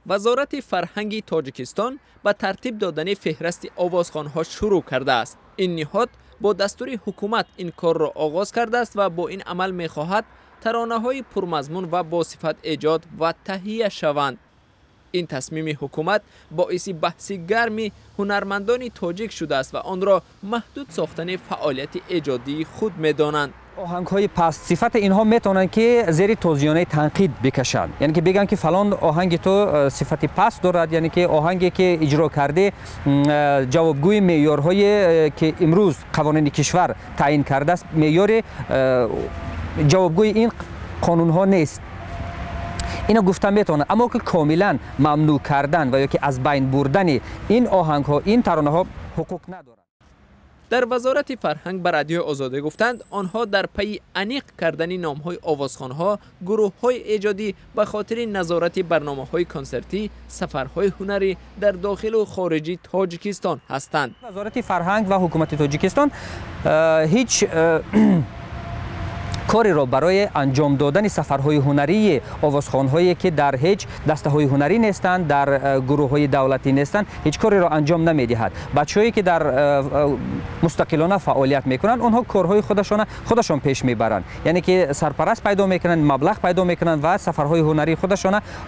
وزارت فرهنگ تاجیکستان به ترتیب دادن فهرست آوازخوان‌ها شروع کرده است. این نهاد با دستور حکومت این کار را آغاز کرده است و با این عمل می‌خواهد ترانه‌های پرمضمون و با صفت ایجاد و تهیه شوند. این تصمیم حکومت باعث بحث گرمی هنرمندان تاجیک شده است و آن را محدود ساختن فعالیت ایجادی خود می‌دانند. آهنگ‌های پست صفت اینها میتونن که زیر توزیانه تنقید بکشند، یعنی که بگن که فلان آهنگ تو صفت پست دارد، یعنی که آهنگی که اجرا کرده جوابگوی معیارهای که امروز قوانین کشور تعیین کرده است، معیار جوابگوی این قانون‌ها نیست. اینا گفتن میتونه، اما که کاملا ممنوع کردن و یا که از بین بردن این آهنگ‌ها، این ترانه‌ها حقوق ندارند. در وزارت فرهنگ به رادیو آزاده گفتند آنها در پی انیق کردن نام‌های آوازخوان‌ها، گروه‌های ایجادی به خاطر نظارت برنامه‌های کنسرتی، سفرهای هنری در داخل و خارج تاجیکستان هستند. وزارت فرهنگ و حکومت تاجیکستان هیچ کاری را برای انجام دادن سفرهای هنری آوازخوان‌هایی که در هیچ دسته‌های هنری نیستند، در گروه‌های دولتی نیستند، هیچ کاری را انجام نمی‌دهد. بچه‌هایی که در مستقلانه فعالیت می‌کنند، آنها کارهای خودشان پیش می‌برند. یعنی که سرپرست پیدا می‌کنند، مبلغ پیدا می‌کنند و سفرهای هنری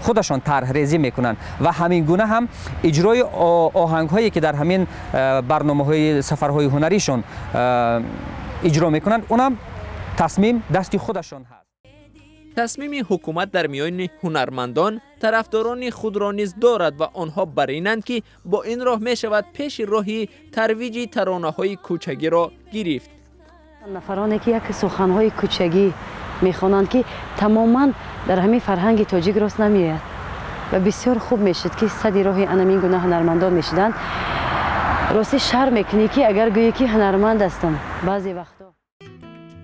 خودشان طرح‌ریزی می‌کنند و همین گونه هم اجرای آهنگ‌هایی که در همین برنامه‌های سفرهای هنریشون اجرا می‌کنند، اونم تصمیم دستی خودشان هست. تصمیم حکومت در میان هنرمندان طرفداران خود را نیز دارد و آنها برینند که با این راه می شود پیش راهی ترویج ترانه‌های کوچگی را گرفت. نفرانی که یک سخن‌های کوچگی می‌خوانند که تماما در همین فرهنگ تاجیک راست نمیاد و بسیار خوب میشد که صدی راهی انمین گونه هنرمندان میشدند. راستی شرم میکنی که اگر گویی که هنرمند هستم بعضی وقتا.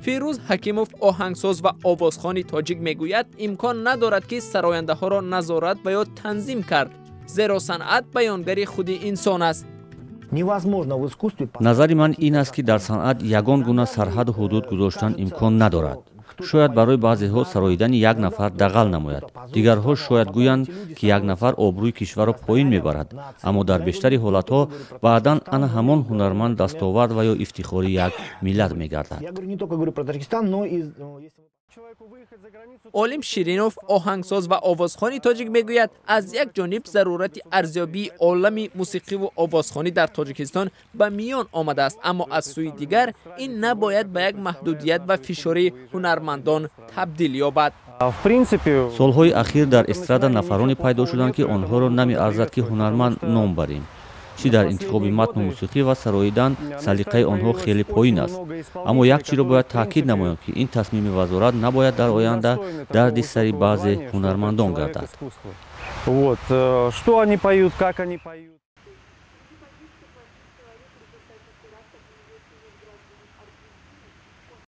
فیروز حکیموف آهنگساز و آوازخوان تاجیک میگوید امکان ندارد که سراینده ها را نظارت و یا تنظیم کرد، زیرا صنعت بیانگر خود انسان است. نظر من این است که در صنعت یگان گونه سرحد و حدود گذاشتن امکان ندارد. شاید برای بعضی ها سراییدن یک نفر دغل نماید، دیگرها شاید گویند که یک نفر آبروی کشور را پایین میبرد، اما در بیشتری حالتها بعداً آن همان هنرمند دستاورد و یا افتخاری یک ملت میگردد. عالم شیرینوف آهنگساز و آوازخوانی تاجیک میگوید از یک جانب ضرورت ارزیابی عالم موسیقی و آوازخوانی در تاجیکستان به میان آمده است، اما از سوی دیگر این نباید به یک محدودیت و فشاری هنرمندان تبدیل یابد. سالهای اخیر در استرادا نفرانی پیدا شدند که آنها را نمی ارزد که هنرمند نام بریم. چی در انتخاب متن موسیقی و سراییدن سلیقه آنها خیلی پایین است. اما یک چیز را باید تاکید نمایم که این تصمیم وزارت نباید در آینده درد سر بعضی هنرمندان گردد.